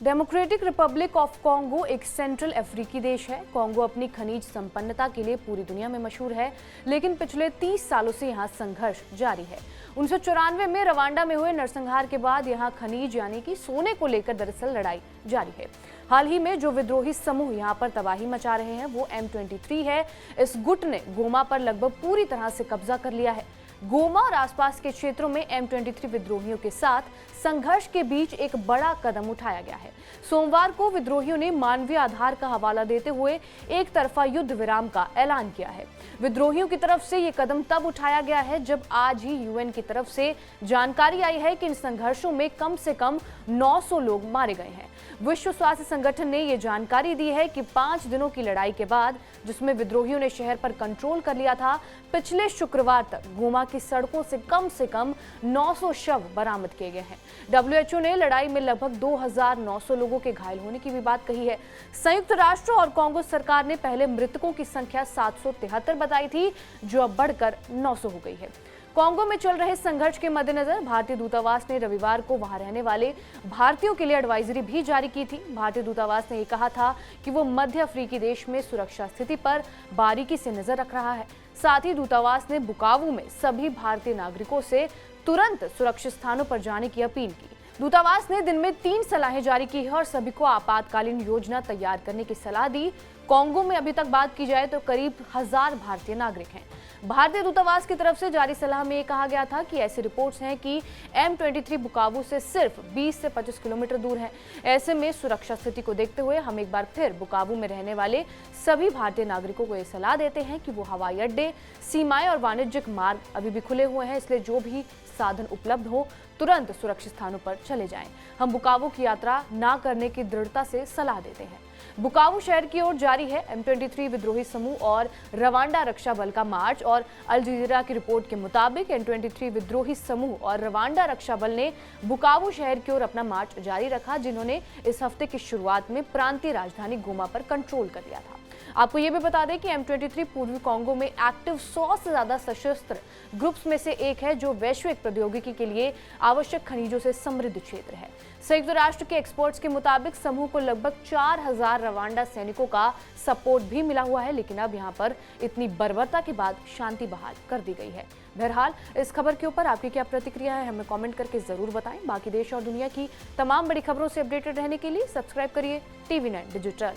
Democratic Republic of Congo एक central अफ्रीकी देश है। कॉन्गो अपनी खनिज संपन्नता के लिए पूरी दुनिया में मशहूर है, लेकिन पिछले 30 सालों से यहाँ संघर्ष जारी है। 1994 में रवांडा में हुए नरसंहार के बाद यहाँ खनिज यानी कि सोने को लेकर दरअसल लड़ाई जारी है। हाल ही में जो विद्रोही समूह यहाँ पर तबाही मचा रहे हैं वो M23 है। इस गुट ने गोमा पर लगभग पूरी तरह से कब्जा कर लिया है। गोमा और आसपास के क्षेत्रों में M23 विद्रोहियों के साथ संघर्ष के बीच एक बड़ा कदम उठाया गया है। सोमवार को विद्रोहियों ने मानवीय आधार का हवाला देते हुए एक तरफा युद्ध विराम का ऐलान किया है। विद्रोहियों की तरफ से ये कदम तब उठाया गया है जब आज ही UN की तरफ से जानकारी आई है कि इन संघर्षों में कम से कम 900 लोग मारे गए हैं। विश्व स्वास्थ्य संगठन ने ये जानकारी दी है कि 5 दिनों की लड़ाई के बाद, जिसमें विद्रोहियों ने शहर पर कंट्रोल कर लिया था, पिछले शुक्रवार तक गोमा की सड़कों से कम 900 शव बरामद किए गए हैं। WHO ने लड़ाई में लगभग 2900 लोगों के घायल होने की भी बात कही है। संयुक्त राष्ट्र और कांगो सरकार ने पहले मृतकों की संख्या 773 बताई थी, जो अब बढ़कर 900 हो गई है। कांगो में चल रहे संघर्ष के मद्देनजर भारतीय दूतावास ने रविवार को वहां रहने वाले भारतीयों के लिए एडवाइजरी भी जारी की थी। भारतीय दूतावास ने ये कहा था कि वो मध्य अफ्रीकी देश में सुरक्षा स्थिति पर बारीकी से नजर रख रहा है। साथ ही दूतावास ने बुकावू में सभी भारतीय नागरिकों से तुरंत सुरक्षित स्थानों पर जाने की अपील की। दूतावास ने दिन में 3 सलाहें जारी की है और सभी को आपातकालीन योजना तैयार करने की सलाह दी। कांगो में अभी तक बात की जाए तो करीब 1000 भारतीय नागरिक हैं। भारतीय दूतावास की तरफ से जारी सलाह में कहा गया था कि ऐसी रिपोर्ट्स हैं कि M23 बुकावू से सिर्फ 20 से 25 किलोमीटर दूर है। ऐसे में सुरक्षा स्थिति को देखते हुए हम एक बार फिर बुकावू में रहने वाले सभी भारतीय नागरिकों को ये सलाह देते हैं कि वो हवाई अड्डे, सीमाएं और वाणिज्यिक मार्ग अभी भी खुले हुए हैं, इसलिए जो भी साधन उपलब्ध हो तुरंत सुरक्षित स्थानों पर चले जाएं। हम बुकावू की यात्रा ना करने की दृढ़ता से सलाह देते हैं। बुकावू शहर की ओर जारी है M23 विद्रोही समूह और रवांडा रक्षा बल का मार्च। और अल जजीरा की रिपोर्ट के मुताबिक M23 विद्रोही समूह और रवांडा रक्षा बल ने बुकावू शहर की ओर अपना मार्च जारी रखा, जिन्होंने इस हफ्ते की शुरुआत में प्रांतीय राजधानी गोमा पर कंट्रोल कर लिया था। आपको ये भी बता दें कि M23 पूर्वी कांगो में एक्टिव 100 से ज्यादा सशस्त्र ग्रुप्स में से एक है, जो वैश्विक प्रौद्योगिकी के लिए आवश्यक खनिजों से समृद्ध क्षेत्र है। संयुक्त राष्ट्र के एक्सपर्ट्स के मुताबिक समूह को लगभग 4000 रवांडा सैनिकों का सपोर्ट भी मिला हुआ है, लेकिन अब यहाँ पर इतनी बर्बरता के बाद शांति बहाल कर दी गई है। बहरहाल इस खबर के ऊपर आपकी क्या प्रतिक्रिया है, हमें कमेंट करके जरूर बताएं। बाकी देश और दुनिया की तमाम बड़ी खबरों से अपडेटेड रहने के लिए सब्सक्राइब करिए TV9 डिजिटल।